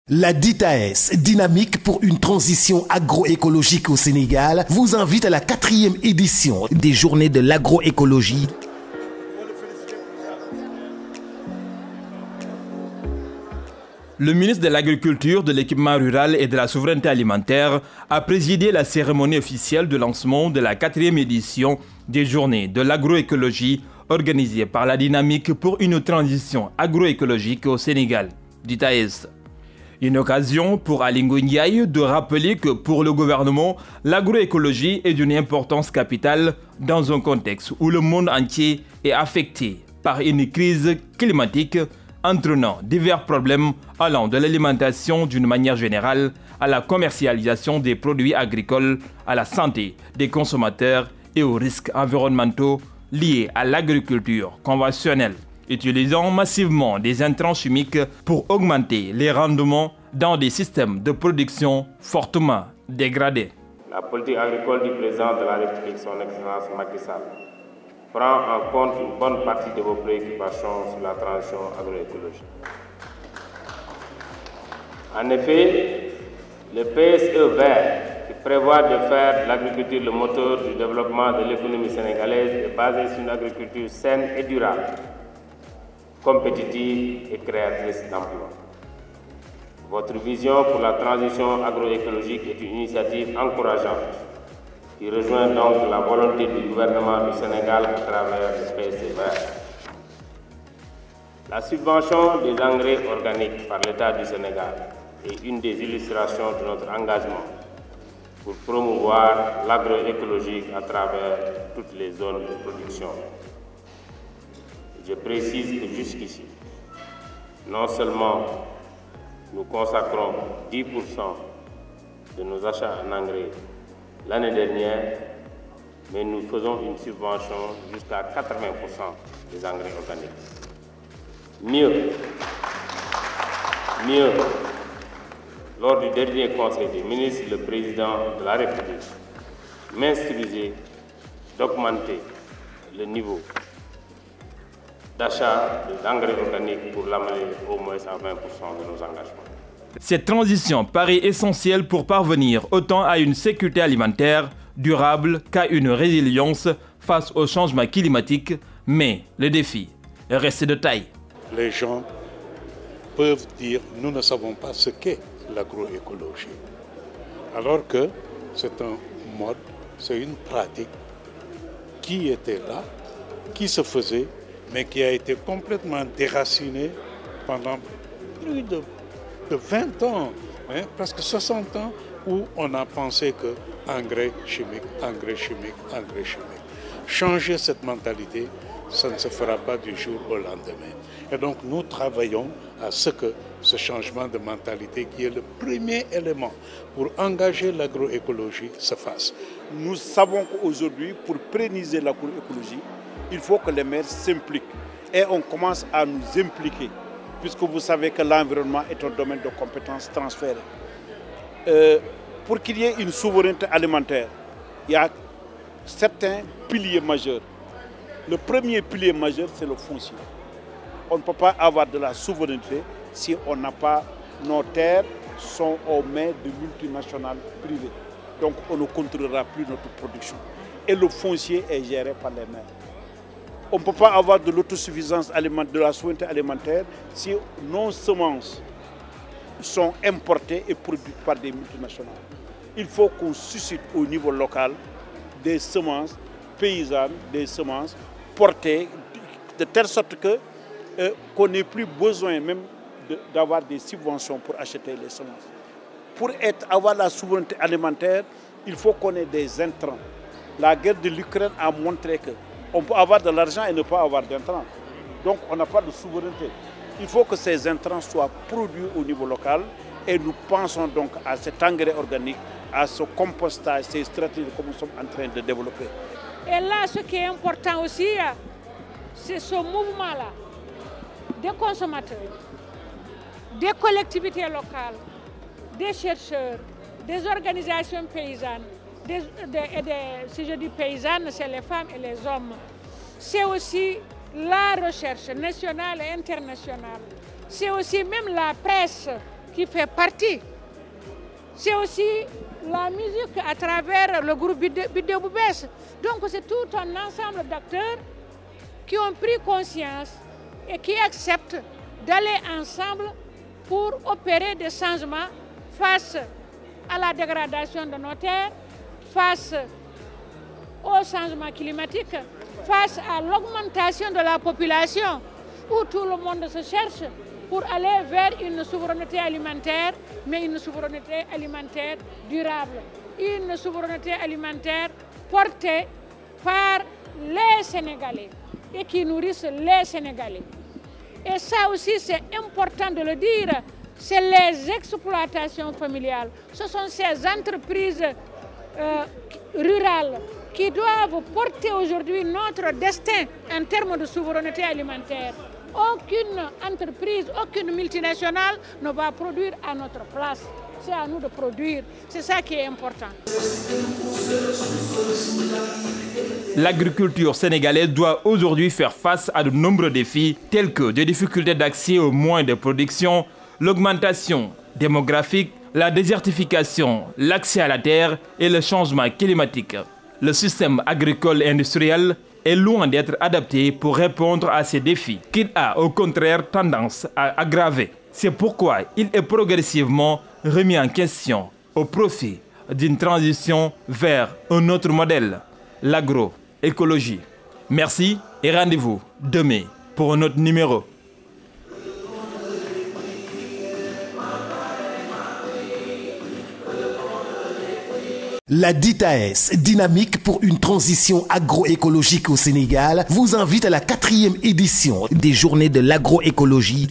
La DITAES, dynamique pour une transition agroécologique au Sénégal, vous invite à la 4e édition des Journées de l'agroécologie. Le ministre de l'Agriculture, de l'Équipement rural et de la Souveraineté alimentaire a présidé la cérémonie officielle de lancement de la 4e édition des Journées de l'agroécologie organisée par la dynamique pour une transition agroécologique au Sénégal, DITAES. Une occasion pour Aly Ngouille Ndiaye de rappeler que pour le gouvernement, l'agroécologie est d'une importance capitale dans un contexte où le monde entier est affecté par une crise climatique entraînant divers problèmes allant de l'alimentation d'une manière générale à la commercialisation des produits agricoles, à la santé des consommateurs et aux risques environnementaux liés à l'agriculture conventionnelle, utilisant massivement des intrants chimiques pour augmenter les rendements dans des systèmes de production fortement dégradés. La politique agricole du président de la République, son Excellence Macky Sall, prend en compte une bonne partie de vos préoccupations sur la transition agroécologique. En effet, le PSE vert, qui prévoit de faire de l'agriculture le moteur du développement de l'économie sénégalaise, est basé sur une agriculture saine et durable, compétitive et créatrice d'emplois. Votre vision pour la transition agroécologique est une initiative encourageante qui rejoint donc la volonté du gouvernement du Sénégal à travers le PSE vert. La subvention des engrais organiques par l'État du Sénégal est une des illustrations de notre engagement pour promouvoir l'agroécologique à travers toutes les zones de production. Je précise que jusqu'ici, non seulement nous consacrons 10% de nos achats en engrais l'année dernière, mais nous faisons une subvention jusqu'à 80% des engrais organiques. Mieux, lors du dernier Conseil des ministres, le président de la République m'instruisait d'augmenter le niveau d'achat d'engrais organiques pour l'amener au moins à 20% de nos engagements. Cette transition paraît essentielle pour parvenir autant à une sécurité alimentaire durable qu'à une résilience face au changement climatique, mais le défi reste de taille. Les gens peuvent dire « nous ne savons pas ce qu'est l'agroécologie », alors que c'est un mode, c'est une pratique qui était là, qui se faisait, mais qui a été complètement déracinée pendant plus de 20 ans, presque 60 ans, où on a pensé que engrais chimique, engrais chimique, engrais chimique. Changer cette mentalité, ça ne se fera pas du jour au lendemain. Et donc nous travaillons à ce que ce changement de mentalité, qui est le premier élément pour engager l'agroécologie, se fasse. Nous savons qu'aujourd'hui, pour pérenniser l'agroécologie, il faut que les maires s'impliquent. Et on commence à nous impliquer, puisque vous savez que l'environnement est un domaine de compétences transférées. Pour qu'il y ait une souveraineté alimentaire, il y a certains piliers majeurs. Le premier pilier majeur, c'est le foncier. On ne peut pas avoir de la souveraineté si on n'a pas, nos terres sont aux mains de multinationales privées. Donc on ne contrôlera plus notre production. Et le foncier est géré par les maires. On ne peut pas avoir de l'autosuffisance alimentaire, de la souveraineté alimentaire si nos semences sont importées et produites par des multinationales. Il faut qu'on suscite au niveau local des semences paysannes, des semences portées de telle sorte que qu'on n'ait plus besoin même d'avoir des subventions pour acheter les semences. Pour avoir la souveraineté alimentaire, il faut qu'on ait des intrants. La guerre de l'Ukraine a montré que on peut avoir de l'argent et ne pas avoir d'intrants. Donc on n'a pas de souveraineté. Il faut que ces intrants soient produits au niveau local et nous pensons donc à cet engrais organique, à ce compostage, ces stratégies que nous sommes en train de développer. Et là, ce qui est important aussi, c'est ce mouvement-là des consommateurs, des collectivités locales, des chercheurs, des organisations paysannes. Si je dis paysannes, c'est les femmes et les hommes. C'est aussi la recherche nationale et internationale. C'est aussi même la presse qui fait partie. C'est aussi la musique à travers le groupe Bidé Boubès. Donc c'est tout un ensemble d'acteurs qui ont pris conscience et qui acceptent d'aller ensemble pour opérer des changements face à la dégradation de nos terres, face au changement climatique, face à l'augmentation de la population, où tout le monde se cherche pour aller vers une souveraineté alimentaire, mais une souveraineté alimentaire durable, une souveraineté alimentaire portée par les Sénégalais et qui nourrissent les Sénégalais. Et ça aussi, c'est important de le dire, c'est les exploitations familiales. Ce sont ces entreprises rurales qui doivent porter aujourd'hui notre destin en termes de souveraineté alimentaire. Aucune entreprise, aucune multinationale ne va produire à notre place. C'est à nous de produire. C'est ça qui est important. L'agriculture sénégalaise doit aujourd'hui faire face à de nombreux défis, tels que des difficultés d'accès aux moyens de production, l'augmentation démographique, la désertification, l'accès à la terre et le changement climatique. Le système agricole et industriel est loin d'être adapté pour répondre à ces défis, qu'il a au contraire tendance à aggraver. C'est pourquoi il est progressivement remis en question au profit d'une transition vers un autre modèle, l'agroécologie. Merci et rendez-vous demain pour un autre numéro. La DITAES, Dynamique pour une transition agroécologique au Sénégal, vous invite à la 4e édition des Journées de l'agroécologie.